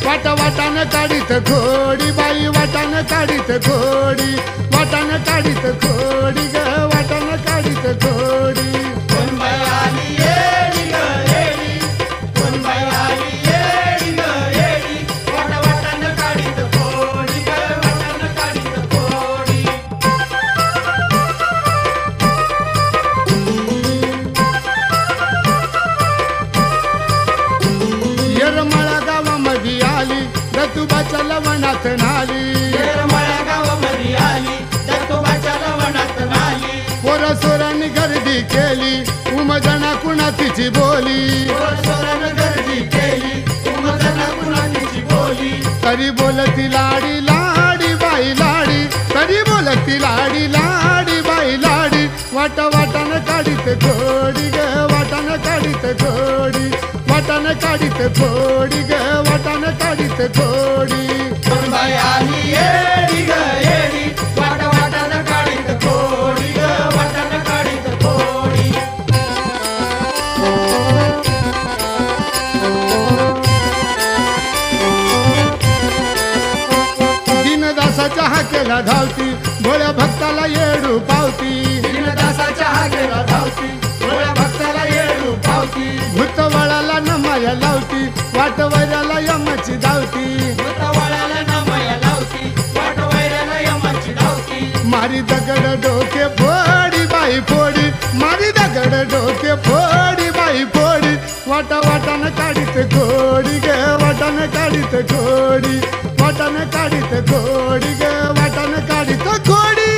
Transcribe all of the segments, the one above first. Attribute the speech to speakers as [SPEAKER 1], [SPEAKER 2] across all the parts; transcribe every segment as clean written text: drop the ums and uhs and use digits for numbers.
[SPEAKER 1] वाटानं काढीत घोडी बाई वाटानं काढीत घोडी वाटानं काढीत घोडी ग वाटानं काढीत घोडी येरमाळा गावामध्ये आली दत्तूबाच्या लवणात नाली पोरा सोरांनी गर्दी केली उमजना कुणा तिची बोली तरी बोलती लाडी लाडी बाई लाडी तरी बोलती लाडी लाडी बाई लाडी वाटानं काढीत घोडी ग वाटानं काढीत घोडी वाटानं काढीत घोडी ग वाटानं काढीत घोडी दीनदासाच्या हाकेला धावती भोळ्या भक्ताला येडू पावती भूतवळाला नमाया लावती वाटवैराला यमाची धावती मारी दगड डोके फोडी बाई फोडी मारी दगड डोके फोडी बाई फोडी वाटानं काढीत घोडी ग वाटानं काढीत घोडी वाटानं काढीत घोडी ग वाटानं काढीत घोडी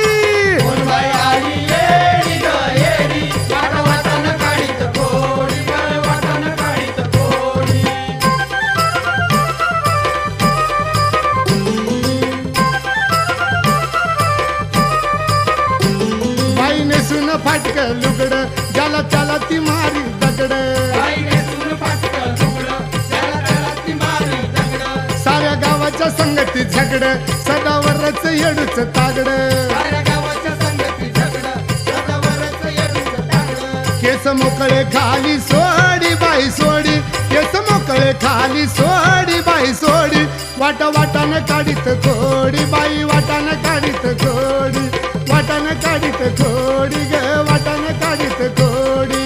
[SPEAKER 1] फाटक लुगड ज्याला त्याला ती मारी दगड साऱ्या गावाच्या संगती झगड सदावरच येडूच तागड केस मोकळे खाली सोडी बाई सोडी केस मोकळे खाली सोडी बाई सोडी वाटानं काढीत घोडी बाई वाटानं काढीत घोडी वाटानं काढीत घोडी ग वाटानं काढीत घोडी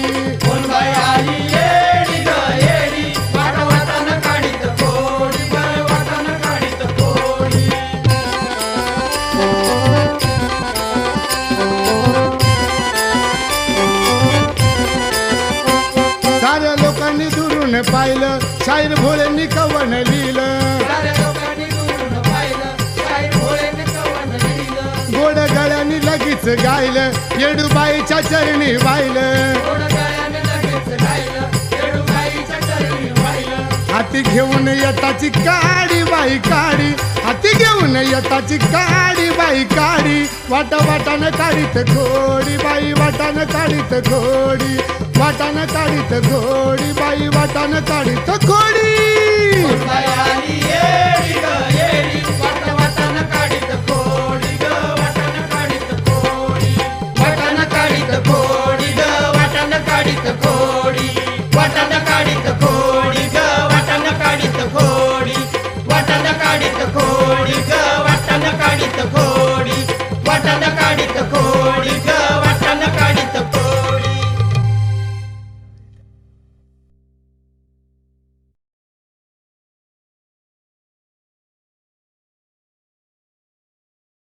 [SPEAKER 1] साऱ्या लोकांनी दुरून पाहिलं शाहीर भोळ्यांनी कवन लिहिलं गोड गळ्यानी लगेच गायलं येडूबाईच्या चरणी वाहिलं हाती घेऊन येताची काडी बाई काडी हाती घेऊन येताची काडी बाई काडी वाटानं काढीत घोडी बाई वाटानं काढीत घोडी वाटानं काढीत घोडी बाई वाटानं काढीत घोडी